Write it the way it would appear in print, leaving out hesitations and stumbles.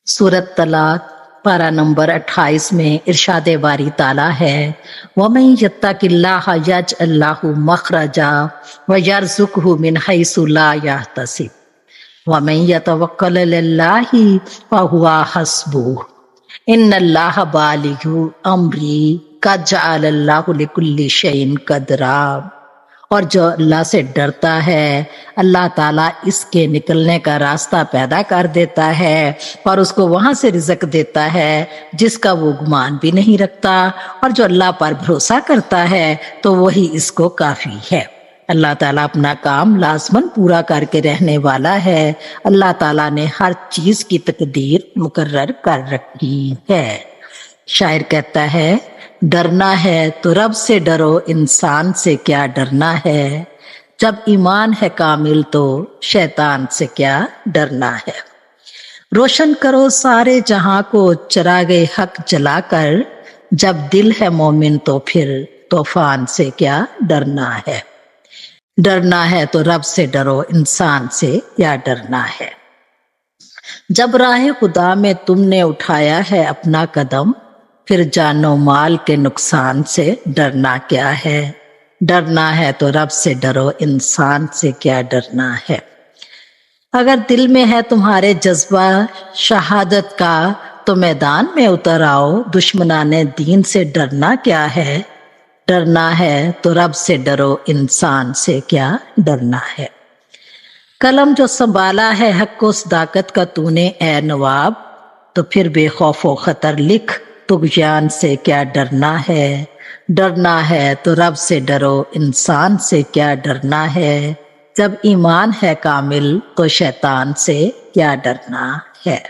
सूरत तलाक पारा नंबर 28 में इरशाद बारी ताला है वमन यत्तकिल्लाह यजअल लहु मखरजा व यरज़ुकहु मिन हैसु ला यहतसिब वमन यतवक्कल अलल्लाहि फहुवा हस्बुह इन्नल्लाह बालिगु अम्री क़द जअलल्लाहु लिकुल्लि शैइन क़दरा। और जो अल्लाह से डरता है अल्लाह ताला इसके निकलने का रास्ता पैदा कर देता है और उसको वहां से रिज़्क देता है जिसका वो गुमान भी नहीं रखता। और जो अल्लाह पर भरोसा करता है तो वही इसको काफी है। अल्लाह ताला अपना काम लाज़मन पूरा करके रहने वाला है। अल्लाह ताला ने हर चीज की तकदीर मुकर्रर कर रखी है। शायर कहता है डरना है तो रब से डरो, इंसान से क्या डरना है। जब ईमान है कामिल तो शैतान से क्या डरना है। रोशन करो सारे जहां को चिरागे हक जलाकर, जब दिल है मोमिन तो फिर तूफान से क्या डरना है। डरना है तो रब से डरो, इंसान से क्या डरना है। जब राह खुदा में तुमने उठाया है अपना कदम, फिर जानो माल के नुकसान से डरना क्या है। डरना है तो रब से डरो, इंसान से क्या डरना है। अगर दिल में है तुम्हारे जज्बा शहादत का तो मैदान में उतर आओ, दुश्मनाने दीन से डरना क्या है। डरना है तो रब से डरो, इंसान से क्या डरना है। कलम जो संभाला है हक को सदाकत का तूने ए नवाब, तो फिर बेखौफो खतर लिख, तुग़यान से क्या डरना है। डरना है तो रब से डरो, इंसान से क्या डरना है। जब ईमान है कामिल तो शैतान से क्या डरना है।